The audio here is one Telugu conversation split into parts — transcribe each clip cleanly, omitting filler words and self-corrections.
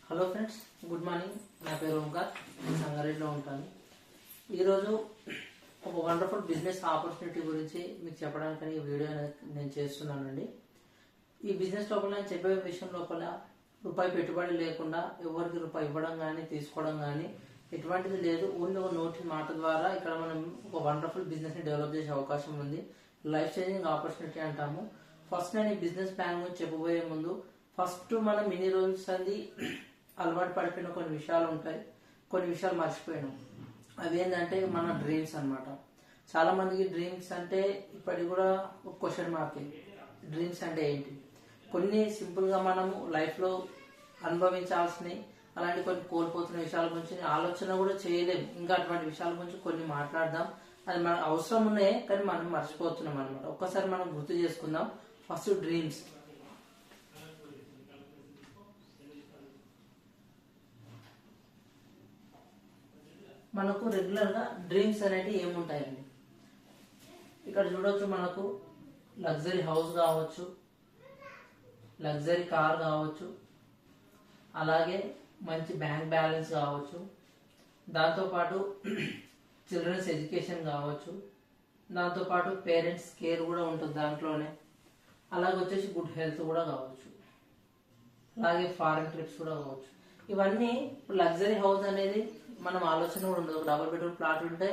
Hello friends, good morning. నా పేరు ఓంకార్. నేను సంగారెడ్డిలో ఉంటాను. ఈరోజు ఒక వండర్ఫుల్ బిజినెస్ ఆపర్చునిటీ గురించి మీకు చెప్పడానికి ఈ వీడియో నేను చేస్తున్నానండి. ఈ బిజినెస్ లోపల నేను చెప్పే విషయం లోపల రూపాయి పెట్టుబడి లేకుండా ఎవరికి రూపాయి ఇవ్వడం కానీ తీసుకోవడం కానీ ఎటువంటిది లేదు. ఓన్లీ ఒక నోటి మాట ద్వారా ఇక్కడ మనం ఒక వండర్ఫుల్ బిజినెస్ ని డెవలప్ చేసే అవకాశం ఉంది. లైఫ్ చేంజింగ్ ఆపర్చునిటీ అంటాము. ఫస్ట్ నేను ఈ బిజినెస్ ప్లాన్ గురించి చెప్పబోయే ముందు ఫస్ట్ మనం ఇన్ని రోజులు అంది అలవాటు పడిపోయిన కొన్ని విషయాలు ఉంటాయి, కొన్ని విషయాలు మర్చిపోయినాం. అవి ఏంటంటే మన డ్రీమ్స్ అన్నమాట. చాలా మందికి డ్రీమ్స్ అంటే ఇప్పటికి కూడా ఒక క్వశ్చన్ మార్క్. డ్రీమ్స్ అంటే ఏంటి? కొన్ని సింపుల్ గా మనము లైఫ్ లో అనుభవించాల్సినవి, అలాంటి కొన్ని కోల్పోతున్న విషయాల గురించి ఆలోచన కూడా చేయలేము. ఇంకా అటువంటి విషయాల గురించి కొన్ని మాట్లాడదాం. అది మనకు అవసరం ఉన్నాయే, కానీ మనం మర్చిపోతున్నాం అనమాట. ఒక్కసారి మనం గుర్తు చేసుకుందాం. First dreams. మనకు రెగ్యులర్ గా డ్రీమ్స్ అనేవి ఏముంటాయండి? ఇక్కడ చూడొచ్చు, మనకు లగ్జరీ హౌస్ కావచ్చు, లగ్జరీ కార్ కావచ్చు, అలాగే మంచి బ్యాంక్ బ్యాలెన్స్ కావచ్చు, దాంతోపాటు చిల్డ్రన్స్ ఎడ్యుకేషన్ కావచ్చు, దాంతోపాటు పేరెంట్స్ కేర్ కూడా ఉంటుంది దాంట్లోనే. అలాగే వచ్చేసి గుడ్ హెల్త్ కూడా కావచ్చు, అలాగే ఫారెన్ ట్రిప్స్ కూడా కావచ్చు. ఇవన్నీ లగ్జరీ హౌస్ అనేది మనం ఆలోచన కూడా ఉండదు. ఒక డబుల్ బెడ్రూమ్ ప్లాట్ ఉంటే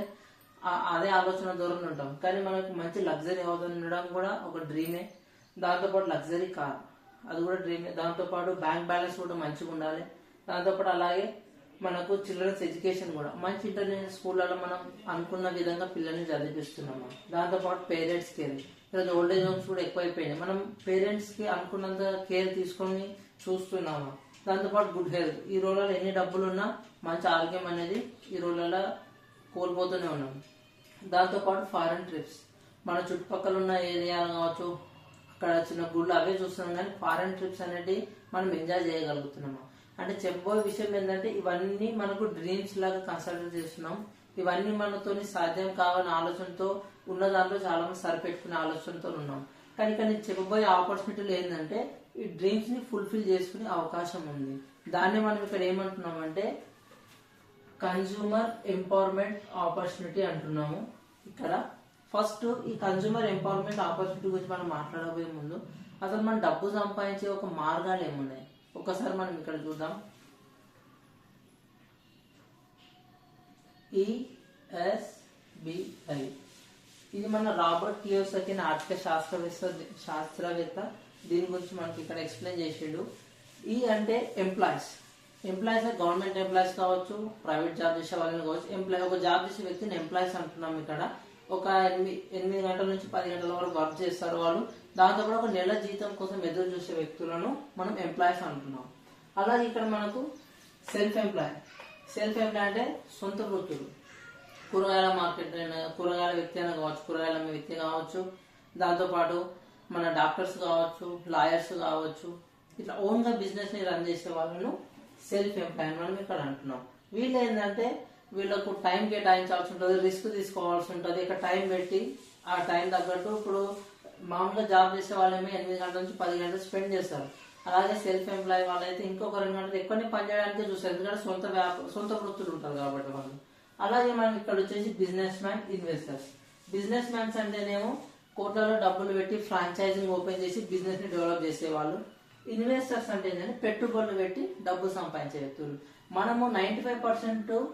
అదే ఆలోచన దూరంలో ఉంటాం. కానీ మనకు మంచి లగ్జరీ హౌస్ ఉండడం కూడా ఒక డ్రీమే. దాంతోపాటు లగ్జరీ కార్, అది కూడా డ్రీమే. దాంతోపాటు బ్యాంక్ బ్యాలెన్స్ కూడా మంచిగా ఉండాలి. దాంతోపాటు అలాగే మనకు చిల్డ్రన్స్ ఎడ్యుకేషన్ కూడా మంచి ఇంటర్నేషనల్ స్కూళ్ళలో మనం అనుకున్న విధంగా పిల్లల్ని చదివిస్తున్నాము. దాంతోపాటు పేరెంట్స్ కేర్. ఈరోజు ఓల్డేజ్ హోమ్స్ కూడా ఎక్కువైపోయినాయి. మనం పేరెంట్స్ కి అనుకున్నంత కేర్ తీసుకొని చూస్తున్నాము. దాంతోపాటు గుడ్ హెల్త్. ఈ రోజుల్లో ఎన్ని డబ్బులు ఉన్నా మంచి ఆరోగ్యం అనేది ఈ రోజులలో కోల్పోతూనే ఉన్నాం. దాంతోపాటు ఫారెన్ ట్రిప్స్. మన చుట్టుపక్కల ఉన్న ఏరియాలు కావచ్చు, అక్కడ చిన్న గుళ్ళు అవే చూస్తున్నాం, కానీ ఫారెన్ ట్రిప్స్ అనేవి మనం ఎంజాయ్ చేయగలుగుతున్నాము. అంటే చెప్పబోయే విషయం ఏంటంటే ఇవన్నీ మనకు డ్రీమ్స్ లాగా కన్సిడర్ చేస్తున్నాం. ఇవన్నీ మనతోని సాధ్యం కావాలని ఆలోచనతో ఉన్న దాంట్లో చాలా మంది సరిపెట్టుకునే ఆలోచనతో ఉన్నాం. కానీ చెప్పబోయే ఆపర్చునిటీలు ఏంటంటే ఈ డ్రీమ్స్ ని ఫుల్ఫిల్ చేసుకునే అవకాశం ఉంది. దాన్ని మనం ఇక్కడ ఏమంటున్నామంటే కన్స్యూమర్ ఎంపవర్మెంట్ ఆపర్చునిటీ అంటున్నాము. ఇక్కడ ఫస్ట్ ఈ కన్స్యూమర్ ఎంపవర్మెంట్ ఆపర్చునిటీ గురించి మనం మాట్లాడబోయే ముందు అసలు మనం డబ్బు సంపాదించే ఒక మార్గాలు ఏమున్నాయి ఒకసారి మనం ఇక్కడ చూద్దాం. ESBI, ఇది మన రాబర్ట్ కియోసాకి ఆర్థిక శాస్త్రవేత్త. దీని గురించి మనకి ఇక్కడ ఎక్స్ప్లెయిన్ చేసిండు. ఈ అంటే ఎంప్లాయీస్. ఎంప్లాయీస్ గవర్నమెంట్ ఎంప్లాయీస్ కావచ్చు, ప్రైవేట్ జాబ్ చేసే వాళ్ళని కావచ్చు. ఎంప్లాయీ, ఒక జాబ్ చేసే వ్యక్తిని ఎంప్లాయీస్ అంటున్నాం. ఇక్కడ ఒక 8 గంటల నుంచి 10 గంటల వరకు వర్క్ చేస్తారు వాళ్ళు. దాంతో కూడా ఒక నెల జీతం కోసం ఎదురు చూసే వ్యక్తులను మనం ఎంప్లాయీస్ అంటున్నాం. అలాగే ఇక్కడ మనకు సెల్ఫ్ ఎంప్లాయ్. సెల్ఫ్ ఎంప్లాయ్ అంటే సొంత వృత్తులు. కూరగాయల మార్కెట్ అయినా, కూరగాయల వ్యక్తి అయినా కావచ్చు, కూరగాయల వ్యక్తి కావచ్చు. దాంతోపాటు మన డాక్టర్స్ కావచ్చు, లాయర్స్ కావచ్చు. ఇట్లా ఓన్ గా బిజినెస్ ని రన్ చేసే వాళ్ళను సెల్ఫ్ ఎంప్లాయ్ మనం ఇక్కడ అంటున్నాం. వీళ్ళు ఏంటంటే వీళ్ళకు టైం కేటాయించాల్సి ఉంటుంది, రిస్క్ తీసుకోవాల్సి ఉంటుంది. ఇక్కడ టైం పెట్టి ఆ టైం తగ్గట్టు ఇప్పుడు మామూలుగా జాబ్ చేసే వాళ్ళేమో 8 గంటల నుంచి 10 గంటలు స్పెండ్ చేస్తారు. అలాగే సెల్ఫ్ ఎంప్లాయ్ వాళ్ళైతే ఇంకొక 2 గంటలు ఎక్కువనే పని చేయడానికే చూస్తారు, ఎందుకంటే సొంత వృత్తులు ఉంటారు కాబట్టి వాళ్ళు. అలాగే మనం ఇక్కడ వచ్చేసి business man, investors. Business mans అంటేనేమో కోట్లలో డబ్బులు పెట్టి ఫ్రాంచైజింగ్ ఓపెన్ చేసి బిజినెస్ ని డెవలప్ చేసేవాళ్ళు. ఇన్వెస్టర్స్ అంటే ఏంటంటే పెట్టుబడులు పెట్టి డబ్బు సంపాదించే వ్యక్తులు. మనము 95%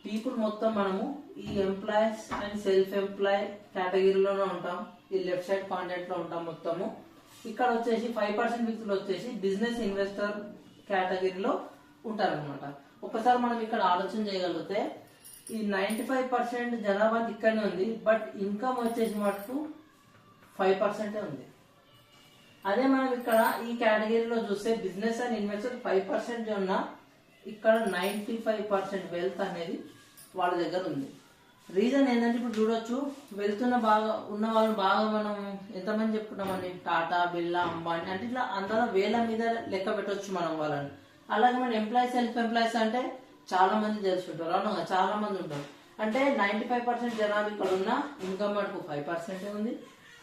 పీపుల్ మొత్తం మనము ఈ ఎంప్లాయీస్ అండ్ సెల్ఫ్ ఎంప్లాయ్ కేటగిరీలోనే ఉంటాం. ఈ లెఫ్ట్ సైడ్ కాంటెంట్ లో ఉంటాం మొత్తము. ఇక్కడ వచ్చేసి 5% వ్యక్తులు వచ్చేసి బిజినెస్ ఇన్వెస్టర్ కేటగిరీలో ఉంటారు అనమాట. ఒకసారి మనం ఇక్కడ ఆలోచన చేయగలిగితే ఈ 95% జనాభా ఇక్కడనే ఉంది, బట్ ఇన్కమ్ వచ్చేసి మటుకు 5% ఉంది. అదే మనం ఇక్కడ ఈ కేటగిరీలో చూస్తే బిజినెస్ అండ్ ఇన్వెస్టర్ 5% ఉన్న ఇక్కడ 95% వెల్త్ అనేది వాళ్ళ దగ్గర ఉంది. రీజన్ ఏంటంటే ఇప్పుడు చూడొచ్చు, వెళ్తున్న బాగా ఉన్న వాళ్ళు బాగా మనం ఎంతమంది చెప్పుకుంటామండి, టాటా, బిర్లా, అంబానీ అంటే ఇట్లా అందరూ వేల మీద లెక్క పెట్టవచ్చు మనం వాళ్ళని. అలాగే మన ఎంప్లాయీస్, సెల్ఫ్ ఎంప్లాయీస్ అంటే చాలా మంది తెలుసుంటారు, అవును, చాలా మంది ఉంటారు. అంటే 95% జనాభా ఇక్కడ ఉన్న ఇన్కమ్ మటుకు 5% ఉంది.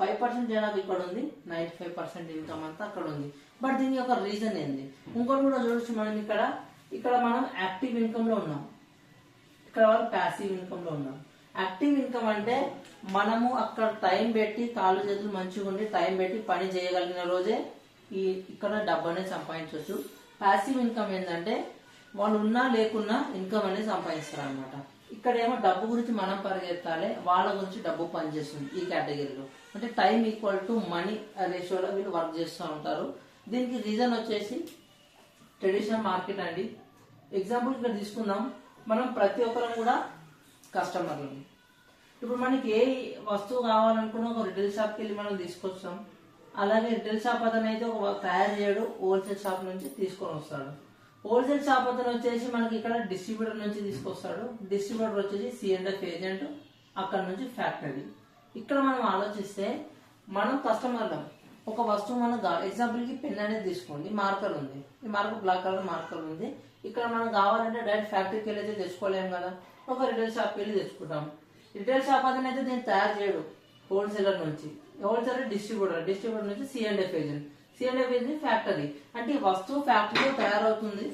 5% జనాభా ఇక్కడ ఉంది, 95% ఇన్కమ్ అంతా అక్కడ ఉంది. బట్ దీనికి ఒక రీజన్ ఏంది? ఇంకోటి కూడా చూడొచ్చు మనం ఇక్కడ ఇక్కడ మనం యాక్టివ్ ఇన్కమ్ లో ఉన్నాం, ఇక్కడ వాళ్ళు ప్యాసివ్ ఇన్కమ్ లో ఉన్నాం. యాక్టివ్ ఇన్కమ్ అంటే మనము అక్కడ టైం పెట్టి కాళ్ళు చేతులు మంచిగా ఉండి టైం పెట్టి పని చేయగలిగిన రోజే ఇక్కడ డబ్బు అనేది సంపాదించవచ్చు. ప్యాసివ్ ఇన్కమ్ ఏంటంటే వాళ్ళు ఉన్నా లేకున్నా ఇన్కమ్ అనేది సంపాదిస్తారు అనమాట. ఇక్కడ ఏమో డబ్బు గురించి మనం పరిగెత్తాలి, వాళ్ళ గురించి డబ్బు పనిచేస్తుంది. ఈ కేటగిరీలో అంటే టైం ఈక్వల్ టు మనీ రేషియోలో వీళ్ళు వర్క్ చేస్తూ ఉంటారు. దీనికి రీజన్ వచ్చేసి ట్రెడిషనల్ మార్కెట్ అండి. ఎగ్జాంపుల్ ఇక్కడ తీసుకుందాం, మనం ప్రతి ఒక్కరం కూడా కస్టమర్లు. ఇప్పుడు మనకి ఏ వస్తువు కావాలనుకున్నా ఒక రిటైల్ షాప్కి వెళ్ళి మనం తీసుకొస్తాం. అలాగే రిటైల్ షాప్ అతను అయితే ఒక తయారు చేయడు, హోల్సేల్ షాప్ నుంచి తీసుకొని వస్తాడు. హోల్సేల్ షాప్ అతను వచ్చేసి మనకి ఇక్కడ డిస్ట్రిబ్యూటర్ నుంచి తీసుకొస్తాడు. డిస్ట్రిబ్యూటర్ వచ్చేసి C&F ఏజెంట్, అక్కడ నుంచి ఫ్యాక్టరీ. ఇక్కడ మనం ఆలోచిస్తే మనం కస్టమర్లం. ఒక వస్తువు మనం ఎగ్జాంపుల్ కి పెన్ అనేది తీసుకోండి, మార్కర్ ఉంది, ఈ మార్కర్ బ్లాక్ కలర్ మార్కర్ ఉంది. ఇక్కడ మనం కావాలంటే డైరెక్ట్ ఫ్యాక్టరీకి వెళ్ళి అయితే తెచ్చుకోలేము కదా, ఒక రిటైల్ షాప్కి వెళ్ళి తెచ్చుకుంటాం. రిటైల్ షాప్ అతను అయితే దీన్ని తయారు చేయడు, హోల్సేలర్ నుంచి, హోల్సేలర్ డిస్ట్రిబ్యూటర్, డిస్ట్రిబ్యూటర్ నుంచి C&F agent, C&F agent factory. అంటే ఈ వస్తువు ఫ్యాక్టరీలో తయారవుతుంది.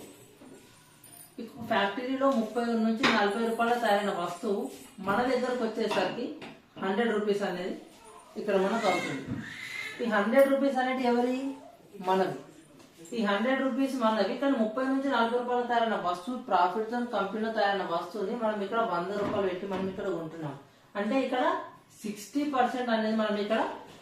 ఫ్యాక్టరీలో 30 నుంచి 40 రూపాయల తయారైన వస్తువు మన దగ్గరకు వచ్చేసరికి 100 రూపీస్ అనేది ఇక్కడ మనకు అవుతుంది. ఈ 100 రూపీస్ అనేది ఎవరి? మనది. ఈ 100 రూపీస్ మనవి. కానీ 30 నుంచి 40 రూపాయలు తయారైన వస్తువు, ప్రాఫిట్ తో కంపెనీలో తయారైన వస్తువుని మనం ఇక్కడ 100 రూపాయలు పెట్టి మనం ఇక్కడ కొంటున్నాం. అంటే ఇక్కడ 60% అనేది మనం ఇక్కడ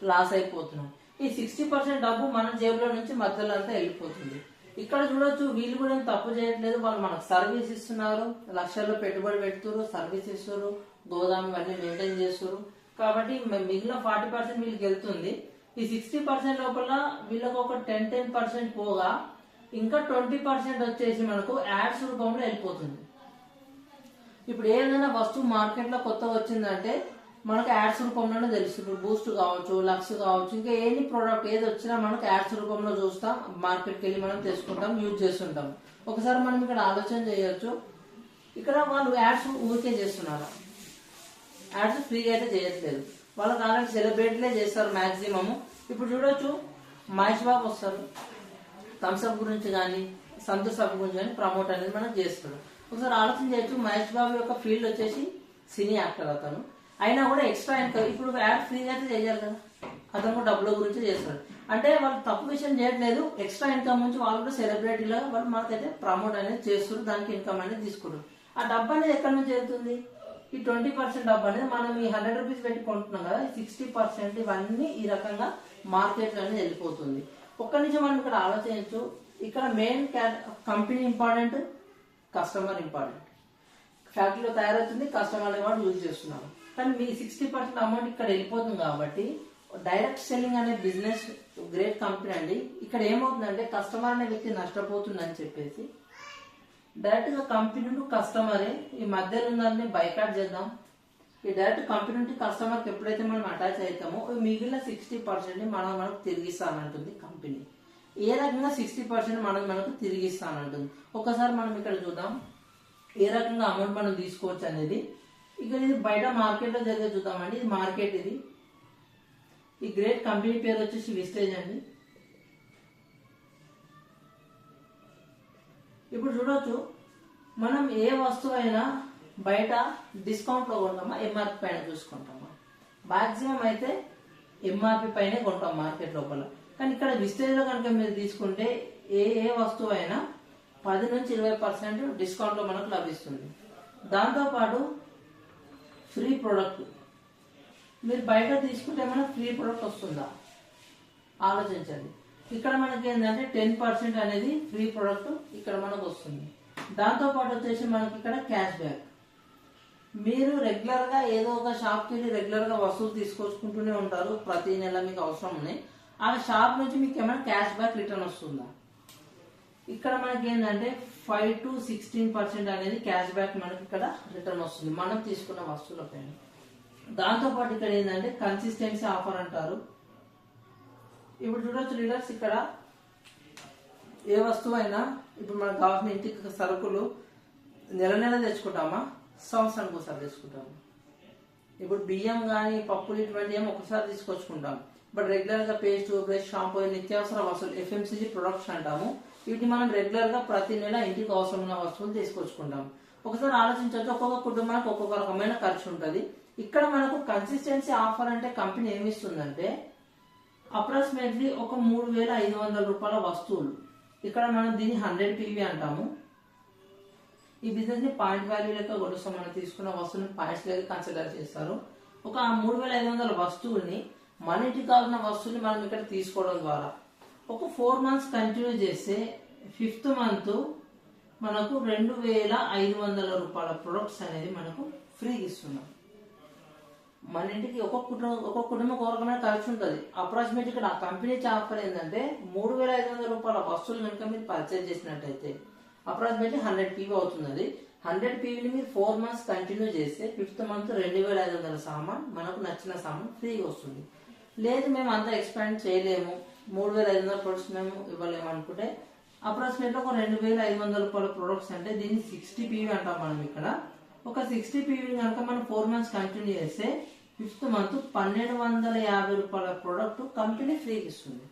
లాస్ అయిపోతున్నాం. ఈ 60% డబ్బు మన జేబులో నుంచి మధ్యలో అంతా వెళ్ళిపోతుంది. ఇక్కడ చూడొచ్చు, వీళ్ళు కూడా ఏం తప్పు చేయట్లేదు, వాళ్ళు మనకు సర్వీస్ ఇస్తున్నారు, లక్షల్లో పెట్టుబడి పెడుతున్నారు, సర్వీస్ ఇస్తారు, గోదాము ఇవన్నీ మెయింటైన్ చేస్తారు. కాబట్టి మిగిలిన 40% వీళ్ళకి వెళ్తుంది. ఈ 60% లోపల వీళ్ళకి ఒక 10% పోగా ఇంకా 20% వచ్చేసి మనకు యాడ్స్ రూపంలో వెళ్ళిపోతుంది. ఇప్పుడు ఏదైనా వస్తువు మార్కెట్ లో కొత్తగా వచ్చిందంటే మనకు యాడ్స్ రూపంలోనే తెలుస్తుంది. బూస్ట్ కావచ్చు, లక్స్ కావచ్చు, ఇంకా ఎన్ని ప్రోడక్ట్ ఏది వచ్చినా మనకు యాడ్స్ రూపంలో చూస్తాం, మార్కెట్కి వెళ్ళి మనం తెచ్చుకుంటాం, యూజ్ చేస్తుంటాం. ఒకసారి మనం ఇక్కడ ఆలోచన చేయొచ్చు, ఇక్కడ వాళ్ళు యాడ్స్ ఊరికే చేస్తున్నారు, యాడ్స్ ఫ్రీగా అయితే చేయట్లేదు. వాళ్ళకి ఆల్రెడీ సెలబ్రేట్లే చేస్తారు మాక్సిమం. ఇప్పుడు చూడొచ్చు, మహేష్ బాబు వస్తారు, థమ్స్అప్ గురించి కానీ సంతోష్ సబ్ గురించి కానీ ప్రమోట్ అనేది మనం చేస్తాడు. ఒకసారి ఆలోచన చేయొచ్చు, మహేష్ బాబు యొక్క ఫీల్డ్ వచ్చేసి సినీ యాక్టర్ అతను, అయినా కూడా ఎక్స్ట్రా ఇన్కమ్. ఇప్పుడు యాడ్ ఫ్రీగా అయితే చేయాలి కదా, అతను కూడా డబ్బుల గురించి చేస్తాడు. అంటే వాళ్ళు తప్పు విషయం చేయట్లేదు, ఎక్స్ట్రా ఇన్కమ్ నుంచి వాళ్ళు కూడా సెలబ్రిటీలో వాళ్ళు మనకైతే ప్రమోట్ అనేది చేస్తారు, దానికి ఇన్కమ్ అనేది తీసుకుంటారు. ఆ డబ్బు అనేది ఎక్కడి నుంచి వెళ్తుంది? ఈ 20% డబ్బు అనేది మనం ఈ 100 రూపీస్ పెట్టి కొంటున్నాం కదా, 60% ఇవన్నీ ఈ రకంగా మార్కెట్ అనేది వెళ్ళిపోతుంది. ఒక్క నిమిషం మనం ఇక్కడ ఆలోచించు, ఇక్కడ main company important, customer important. ఫ్యాక్టరీలో తయారవుతుంది, కస్టమర్ కూడా యూజ్ చేస్తున్నాం. కానీ మీ 60% అమౌంట్ ఇక్కడ వెళ్ళిపోతుంది. కాబట్టి డైరెక్ట్ సెల్లింగ్ అనే బిజినెస్ గ్రేట్ కంపెనీ అండి. ఇక్కడ ఏమవుతుందంటే కస్టమర్ అనే వ్యక్తి నష్టపోతుందని చెప్పేసి డైరెక్ట్ గా కంపెనీ టు కస్టమరే ఈ మధ్యలో ఉందని బైకాట్ చేద్దాం. ఈ డైరెక్ట్ కంపెనీ నుండి కస్టమర్కి ఎప్పుడైతే మనం అటాచ్ అవుతామో మిగిలిన 60% మనకు తిరిగిస్తానంటుంది కంపెనీ. ఏ రకంగా 60% మనకు తిరిగిస్తానంటుంది. ఒకసారి మనం ఇక్కడ చూద్దాం ఏ రకంగా అమౌంట్ మనం తీసుకోవచ్చు అనేది. ఇక్కడ ఇది బయట మార్కెట్ లో జరిగే చూద్దామండి. ఇది మార్కెట్, ఇది ఈ గ్రేట్ కంపెనీ పేరు వచ్చేసి విస్టేజ్ అండి. ఇప్పుడు చూడొచ్చు, మనం ఏ వస్తువు అయినా బయట డిస్కౌంట్ లో కొంటామా, MRP పైన చూసుకుంటామా? మాక్సిమం అయితే MRP పైనే కొంటాం మార్కెట్ లోపల. కానీ ఇక్కడ విస్టేజ్ లో కనుక మీరు తీసుకుంటే ఏ వస్తువు అయినా 10 నుంచి 20% డిస్కౌంట్ లో మనకు లభిస్తుంది. దాంతో పాటు ఫ్రీ ప్రొడక్ట్, మీరు బయట తీసుకుంటే మనకు ఫ్రీ ప్రొడక్ట్ వస్తుందా ఆలోచించండి. ఇక్కడ మనకి ఏంటంటే 10% అనేది ఫ్రీ ప్రొడక్ట్ ఇక్కడ మనకు వస్తుంది. దాంతో పాటు వచ్చేసి మనకి ఇక్కడ క్యాష్ బ్యాక్. మీరు రెగ్యులర్ గా ఏదో ఒక షాప్కి వెళ్ళి రెగ్యులర్ గా వస్తువులు తీసుకొచ్చుకుంటూనే ఉంటారు, ప్రతి నెల మీకు అవసరం ఉన్నాయి. ఆ షాప్ నుంచి మీకు ఏమైనా క్యాష్ బ్యాక్ రిటర్న్ వస్తుందా? ఇక్కడ మనకి ఏంటంటే 5 to 16% అనేది క్యాష్ బ్యాక్ మనకి ఇక్కడ రిటర్న్ వస్తుంది మనం తీసుకున్న వస్తువుల పైన. దాంతో పాటు ఇక్కడ ఏంటంటే కన్సిస్టెన్సీ ఆఫర్ అంటారు. ఇప్పుడు చూడొచ్చు లీడర్స్, ఇక్కడ ఏ వస్తువు అయినా ఇప్పుడు మనకు కావాల్సిన ఇంటికి సరుకులు నెల తెచ్చుకుంటామా, సంవత్సరానికి ఒకసారి తెచ్చుకుంటాము. ఇప్పుడు బియ్యం కానీ పప్పులు ఇటువంటి ఏమో ఒకసారి తీసుకొచ్చుకుంటాం. బట్ రెగ్యులర్ గా పేస్ట్, బ్రష్, షాంపూ, నిత్యావసర వస్తువులు FMCG ప్రొడక్ట్స్ అంటాము. వీటిని మనం రెగ్యులర్ గా ప్రతి నెల ఇంటికి అవసరమైన వస్తువులు తీసుకొచ్చుకుంటాం. ఒకసారి ఆలోచించవచ్చు, ఒక్కొక్క కుటుంబానికి ఒక్కొక్క రకమైన ఖర్చు ఉంటుంది. ఇక్కడ మనకు కన్సిస్టెన్సీ ఆఫర్ అంటే కంపెనీ ఏమి ఇస్తుందంటే అప్రాక్సిమేట్లీ ఒక 3,500 రూపాయల వస్తువులు. ఇక్కడ మనం దీన్ని 100 PV అంటాము. ఈ బిజినెస్ ని పాయింట్ వాల్యూ లెక్క కొలుస్తాం. మనం తీసుకున్న వస్తువుని పాయింట్స్ లెక్క కన్సిడర్ చేస్తారు. ఒక 3,500 వస్తువుల్ని మన ఇంటికి కావాల్సిన వస్తువుని మనం ఇక్కడ తీసుకోవడం ద్వారా ఒక 4 months కంటిన్యూ చేస్తే 5th month మనకు 2,500 రూపాయల ప్రొడక్ట్స్ అనేది మనకు ఫ్రీ ఇస్తున్నాం. మన ఇంటికి ఒక్కొక్క కుటుంబం ఒక రకమైన ఖర్చు ఉంటుంది. అప్రాక్సిమేట్ ఇక్కడ ఆ కంపెనీ ఆఫర్ ఏంటంటే 3,500 రూపాయల వస్తువులు కనుక మీరు పర్చేజ్ చేసినట్టయితే అప్రాక్సిమేట్లీ 100 PV అవుతుంది. 100 PVని మీరు 4 months కంటిన్యూ చేస్తే 5th month 2,500 సామాన్ మనకు నచ్చిన సామాన్ ఫ్రీగా వస్తుంది. లేదు మేము అంతా ఎక్స్పాండ్ చేయలేము, 3,500 ప్రొడక్ట్స్ మేము ఇవ్వలేము అనుకుంటే అప్రాక్సిమేట్లీ ఒక 2,500 రూపాయల ప్రొడక్ట్స్ అంటే దీన్ని 60 PV అంటాం మనం. ఇక్కడ ఒక 60 PV కనుక మనం 4 months కంటిన్యూ చేస్తే 5th month 1,250 రూపాయల ప్రొడక్ట్ కంపెనీ ఫ్రీకి ఇస్తుంది.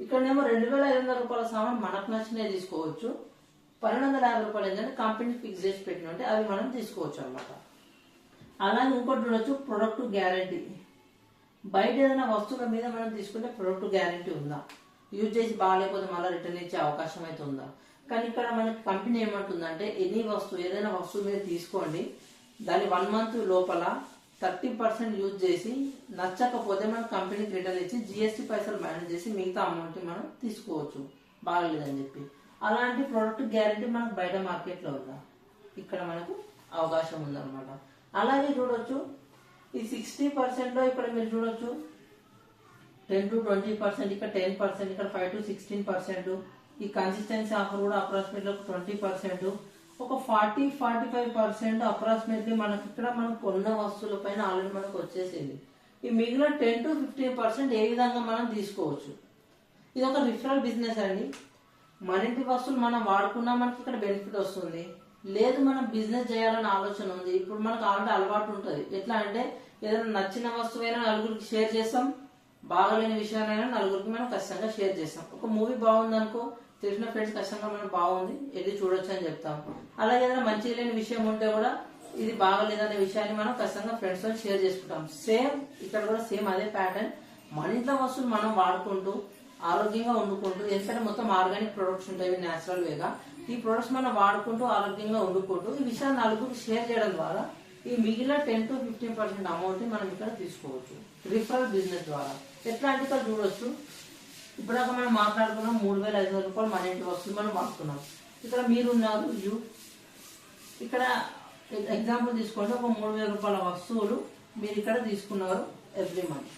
ఇక్కడనేమో 2,500 రూపాయల సామాన్ మనకు నచ్చినవి తీసుకోవచ్చు. 1,250 రూపాయలు ఏంటంటే కంపెనీ ఫిక్స్ చేసి పెట్టినంటే అవి మనం తీసుకోవచ్చు అనమాట. అలాగే ఇంకోటి చూడొచ్చు, ప్రొడక్ట్ గ్యారంటీ. బయట ఏదైనా వస్తువుల మీద మనం తీసుకుంటే ప్రొడక్ట్ గ్యారంటీ ఉందా, యూజ్ చేసి బాగాలేకపోతే మళ్ళీ రిటర్న్ ఇచ్చే అవకాశం అయితే ఉందా. కానీ ఇక్కడ మనకి కంపెనీ ఏమంటుందంటే ఏదైనా వస్తువు మీద తీసుకోండి, దాని 1 month లోపల 30% యూజ్ చేసి నచ్చకపోతే మనం కంపెనీకి రిటర్న్ ఇచ్చి GST పైసలు మేనేజ్ చేసి మిగతా అమౌంట్ మనం తీసుకోవచ్చు బాగలేదని చెప్పి. అలాంటి ప్రొడక్ట్ గ్యారంటీ మనకు బయట మార్కెట్లో ఉందా, ఇక్కడ మనకు అవకాశం ఉందన్నమాట. అలాగే చూడొచ్చు ఈ 60% లో ఇక్కడ మీరు చూడొచ్చు 10 to 20%, ఇక్కడ 10%, ఇక్కడ 5 to 16%. ఈ కన్సిస్టెన్సీ ఆఫర్ కూడా అప్రాక్సిమేట్లీ 20%, ఒక 40-45% అప్రాక్సిమేట్లీ మనకి ఇక్కడ మనం కొన్న వస్తువుల పైన ఆల్రెడీ మనకు వచ్చేసింది. ఈ మిగిలిన 10 to 15% ఏ విధంగా మనం తీసుకోవచ్చు. ఇది ఒక రిఫరల్ బిజినెస్ అండి. మన ఇంటి వస్తువులు మనం వాడుకున్నా మనకి ఇక్కడ బెనిఫిట్ వస్తుంది. లేదు మనం బిజినెస్ చేయాలని ఆలోచన ఉంది, ఇప్పుడు మనకు ఆల్రెడీ అలవాటు ఉంటుంది. ఎట్లా అంటే ఏదైనా నచ్చిన వస్తువైనా నలుగురికి షేర్ చేస్తాం, బాగలేని విషయాలైనా నలుగురికి మనం ఖచ్చితంగా షేర్ చేస్తాం. ఒక మూవీ బాగుంది అనుకో, తెలిసిన ఫ్రెండ్స్ ఖచ్చితంగా మనం బాగుంది వెళ్ళి చూడొచ్చు అని చెప్తాం. అలాగే ఏదైనా మంచిగా లేని విషయం ఉంటే కూడా ఇది బాగలేదనే విషయాన్ని మనం ఖచ్చితంగా ఫ్రెండ్స్ తో షేర్ చేసుకుంటాం. సేమ్ ఇక్కడ కూడా సేమ్ అదే ప్యాటర్న్. మన ఇంట్లో వస్తువులు మనం వాడుకుంటూ ఆరోగ్యంగా వండుకుంటూ, ఎందుకంటే మొత్తం ఆర్గానిక్ ప్రొడక్ట్స్ ఉంటాయి నేచురల్ వేగా. ఈ ప్రొడక్ట్స్ మనం వాడుకుంటూ ఆరోగ్యంగా వండుకుంటూ ఈ విషయాన్ని నలుగురికి షేర్ చేయడం ద్వారా ఈ మిగిలిన 10 to 15% అమౌంట్ ని మనం ఇక్కడ తీసుకోవచ్చు రిఫరల్ బిజినెస్ ద్వారా. ఎట్లా అంటే ఇక్కడ చూడొచ్చు, ఇప్పుడు మనం మాట్లాడుకున్నాం 3,500 రూపాయలు మన ఇంటి వస్తువులు మనం వాడుతున్నాం. ఇక్కడ మీరున్నారు ఇక్కడ ఎగ్జాంపుల్ తీసుకోండి, ఒక 3,000 రూపాయల వస్తువులు మీరు ఇక్కడ తీసుకున్నారు ఎవ్రీ మంత్.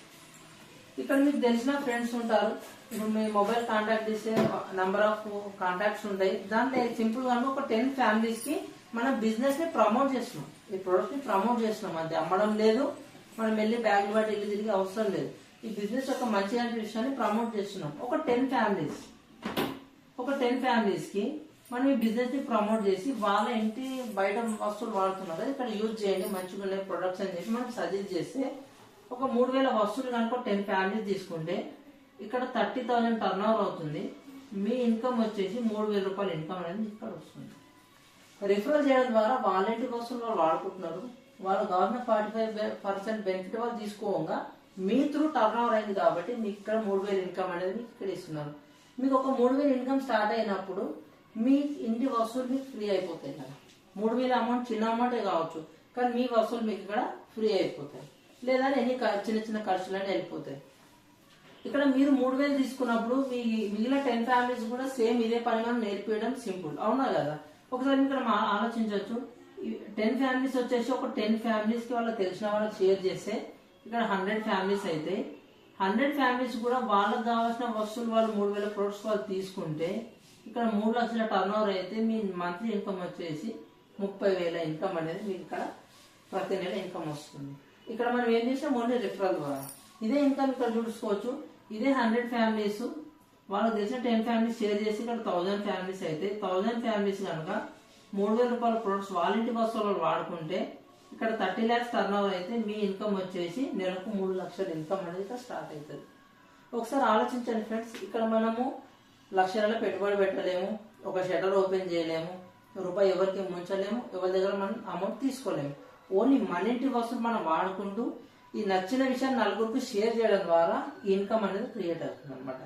ఇక్కడ మీకు తెలిసిన ఫ్రెండ్స్ ఉంటారు, ఇప్పుడు మీ మొబైల్ కాంటాక్ట్ చేసే నంబర్ ఆఫ్ కాంటాక్ట్స్ ఉంటాయి. దాంట్లో సింపుల్ గా ఒక 10 families కి మనం బిజినెస్ ని ప్రమోట్ చేస్తున్నాం, ఈ ప్రొడక్ట్ ని ప్రమోట్ చేస్తున్నాం. అంతే, అమ్మడం లేదు, మనం వెళ్ళి బ్యాగ్ బట్టి ఇల్లు తిరిగి అవసరం లేదు. ఈ బిజినెస్ యొక్క మంచి విషయాన్ని ప్రమోట్ చేస్తున్నాం. ఒక 10 families కి మనం ఈ బిజినెస్ ని ప్రమోట్ చేసి వాళ్ళ ఇంటి బయట వస్తువులు వాడుతున్నారు ఇక్కడ యూజ్ చేయండి మంచిగా ఉన్నాయి ప్రొడక్ట్స్ అని చెప్పి మనం సజెస్ట్ చేస్తే ఒక 3,000 వస్తువులు కనుక 10 families తీసుకుంటే ఇక్కడ 30,000 టర్న్ ఓవర్ అవుతుంది. మీ ఇన్కమ్ వచ్చేసి 3,000 రూపాయల ఇన్కమ్ అనేది ఇక్కడ వస్తుంది. రిఫరల్ చేయడం ద్వారా వాళ్ళ ఇంటి వస్తువులు వాళ్ళు వాడుకుంటున్నారు, వాళ్ళు గవర్నమెంట్ 45% బెనిఫిట్ వాళ్ళు తీసుకోగా మీ త్రూ టర్న్ ఓవర్ అయింది కాబట్టి మీకు ఇక్కడ 3,000 ఇన్కమ్ అనేది మీకు ఇక్కడ ఇస్తున్నారు. మీకు ఒక 3,000 ఇన్కమ్ స్టార్ట్ అయినప్పుడు మీ ఇంటి వస్తువులు మీకు ఫ్రీ అయిపోతాయి కదా. 3,000 అమౌంట్ చిన్న అమౌంటే కావచ్చు, కానీ మీ వస్తువులు మీకు ఇక్కడ ఫ్రీ అయిపోతాయి. లేదా ఎన్ని చిన్న చిన్న ఖర్చులన్నీ వెళ్ళిపోతాయి. ఇక్కడ మీరు 3,000 తీసుకున్నప్పుడు మీ మిగిలిన 10 families కూడా సేమ్ ఇదే పని మనం నేర్పించడం సింపుల్, అవునా కదా. ఒకసారి ఇక్కడ ఆలోచించవచ్చు, 10 families వచ్చేసి ఒక 10 families కి వాళ్ళకి తెలిసిన వాళ్ళకి షేర్ చేస్తే ఇక్కడ 100 families అయితే 100 families కూడా వాళ్ళకి కావాల్సిన వస్తువులు వాళ్ళు 3,000 ప్రొడక్ట్స్ వాళ్ళు తీసుకుంటే ఇక్కడ 3 లక్షల టర్న్ ఓవర్ అయితే మీ మంత్లీ ఇన్కమ్ వచ్చేసి 30,000 ఇన్కమ్ అనేది మీకు ఇక్కడ ప్రతి నెల ఇన్కమ్ వస్తుంది. ఇక్కడ మనం ఏం చేసాం, ఓన్లీ రిఫరల్ ద్వారా ఇదే ఇన్కమ్ ఇక్కడ చూసుకోవచ్చు. ఇదే 100 families వాళ్ళకి తెలిసిన 10 families షేర్ చేసి ఇక్కడ 1,000 families అయితే 1,000 families కనుక 3,000 రూపాయల ప్రొడక్ట్స్ వాళ్ళ ఇంటి వస్తువులు వాడుకుంటే ఇక్కడ 30 lakhs టర్న్ ఓవర్ అయితే మీ ఇన్కమ్ వచ్చేసి నెలకు 3 లక్షల ఇన్కమ్ అనేది ఇక్కడ స్టార్ట్ అవుతుంది. ఒకసారి ఆలోచించండి ఫ్రెండ్స్, ఇక్కడ మనము లక్షలలో పెట్టుబడి పెట్టలేము, ఒక షటర్ ఓపెన్ చేయలేము, రూపాయి ఎవరికి ముంచలేము, ఎవరి దగ్గర మనం అమౌంట్ తీసుకోలేము. ఓన్లీ మన ఇంటి వస్తువులు మనం వాడుకుంటూ ఈ నచ్చిన విషయాన్ని నలుగురికి షేర్ చేయడం ద్వారా ఇన్కమ్ అనేది క్రియేట్ అవుతుంది అనమాట.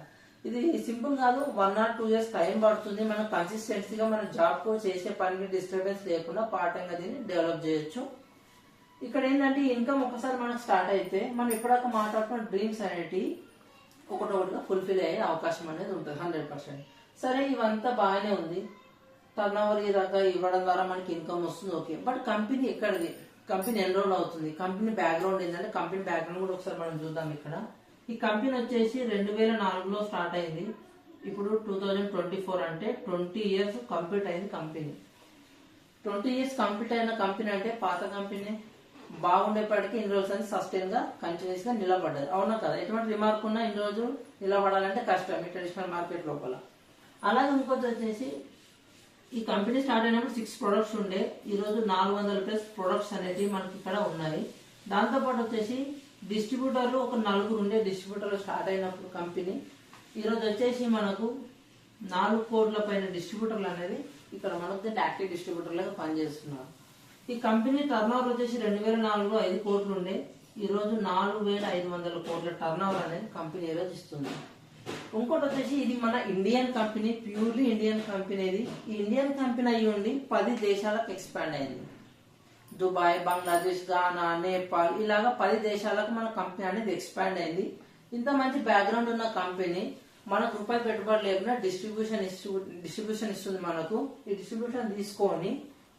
ఇది సింపుల్ కాదు, 1 or 2 years టైం పడుతుంది. మనం కన్సిస్టెన్సీగా మన జాబ్ చేసే పనికి డిస్టర్బెన్స్ లేకుండా పాఠంగా దీన్ని డెవలప్ చేయొచ్చు. ఇక్కడ ఏంటంటే ఇన్కమ్ ఒకసారి మనకు స్టార్ట్ అయితే మనం ఇప్పటిదాకా మాట్లాడుకున్న డ్రీమ్స్ అనేటివి ఒకటొకటిగా ఫుల్ఫిల్ అయ్యే అవకాశం అనేది ఉంటుంది 100%. సరే, ఇవంతా బాగానే ఉంది, టర్న్ ఓవర్ దాకా ఇవ్వడం ద్వారా మనకి ఇన్కమ్ వస్తుంది, ఓకే. బట్ కంపెనీ ఎక్కడిది, కంపెనీ ఎన్రోల్ అవుతుంది, కంపెనీ బ్యాక్గ్రౌండ్ ఏంటంటే కంపెనీ బ్యాక్గ్రౌండ్ కూడా ఒకసారి మనం చూద్దాం. ఇక్కడ ఈ కంపెనీ వచ్చేసి 2004లో స్టార్ట్ అయింది. ఇప్పుడు 2024 అంటే 20 years కంప్లీట్ అయింది కంపెనీ. 20 years కంప్లీట్ అయిన కంపెనీ అంటే పాత కంపెనీ బాగుండేప్పటికీ ఇన్ని రోజులు అనేది సస్టైన్ గా కంటిన్యూస్ గా నిలబడ్డది, అవునా కదా? ఎటువంటి రిమార్క్ ఉన్నా ఇన్ని రోజులు నిలబడాలంటే కష్టం ఈ ట్రెడిషనల్ మార్కెట్ లోపల. అలాగే ఇంకొకటి వచ్చేసి ఈ కంపెనీ స్టార్ట్ అయినప్పుడు 6 ప్రొడక్ట్స్ ఉండే, ఈ రోజు 400+ ప్రొడక్ట్స్ అనేవి మనకి ఇక్కడ ఉన్నాయి. దాంతో పాటు వచ్చేసి డిస్ట్రిబ్యూటర్లు ఒక 4 ఉండే, డిస్ట్రిబ్యూటర్లు స్టార్ట్ అయినప్పుడు కంపెనీ. ఈ రోజు వచ్చేసి మనకు 4 కోట్ల పైన డిస్ట్రిబ్యూటర్లు అనేది ఇక్కడ మనకు యాక్టివ్ డిస్ట్రిబ్యూటర్లుగా పనిచేస్తున్నారు. ఈ కంపెనీ టర్న్ ఓవర్ వచ్చేసి 2004లో 5 కోట్లు ఉండే, ఈ రోజు 4500 కోట్ల టర్న్ ఓవర్ అనేది కంపెనీ ఈ రోజు ఇస్తుంది. ఇంకోటి వచ్చేసి ఇది మన Indian company, purely Indian company. ఇది ఈ ఇండియన్ కంపెనీ అయ్యి ఉండి 10 దేశాలకు ఎక్స్పాండ్ అయింది. దుబాయ్, బంగ్లాదేశ్, గానా, నేపాల్ ఇలాగా 10 దేశాలకు మన కంపెనీ అనేది ఎక్స్పాండ్ అయింది. ఇంత మంచి బ్యాక్గ్రౌండ్ ఉన్న కంపెనీ మనకు రూపాయి పెట్టుబడి లేకుండా డిస్ట్రిబ్యూషన్ ఇస్తుంది మనకు. ఈ డిస్ట్రిబ్యూషన్ తీసుకొని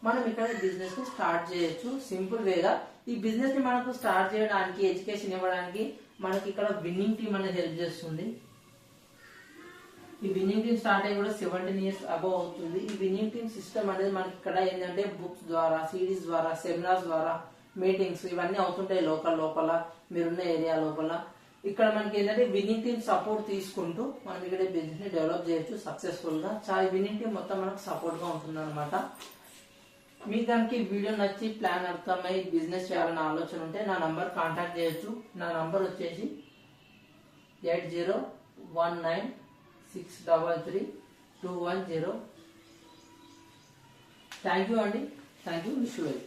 మనం ఇక్కడ బిజినెస్ ని స్టార్ట్ చేయొచ్చు సింపుల్ వేగా. ఈ బిజినెస్ ని మనకు స్టార్ట్ చేయడానికి, ఎడ్యుకేషన్ ఇవ్వడానికి మనకి ఇక్కడ విన్నింగ్ టీమ్ అనేది హెల్ప్ చేస్తుంది. ఈ విన్నింగ్ టీమ్ స్టార్ట్ అయ్యి కూడా 17 years అబౌవ్ అవుతుంది. ఈ విన్నింగ్ టీమ్ సిస్టమ్ అనేది మనకి ఇక్కడ ఏంటంటే బుక్స్ ద్వారా, సిరీస్ ద్వారా, సెమినార్స్ ద్వారా, మీటింగ్స్ ఇవన్నీ అవుతుంటాయి లోపల మీరున్న ఏరియా లోపల. ఇక్కడ మనకి ఏంటంటే విన్నింగ్ టీమ్ సపోర్ట్ తీసుకుంటూ మనం ఇక్కడ బిజినెస్ ని డెవలప్ చేయొచ్చు సక్సెస్ఫుల్ గా. చాలా విన్నింగ్ టీమ్ మొత్తం మనకు సపోర్ట్ గా ఉంటుంది అనమాట. మీకు దానికి వీడియో నచ్చి ప్లాన్ అర్థమై బిజినెస్ చేయాలన్న ఆలోచన ఉంటే నా నంబర్ కాంటాక్ట్ చేయొచ్చు. నా నంబర్ వచ్చేసి 8019633210. థ్యాంక్ యూ అండి, thank you, wish you well.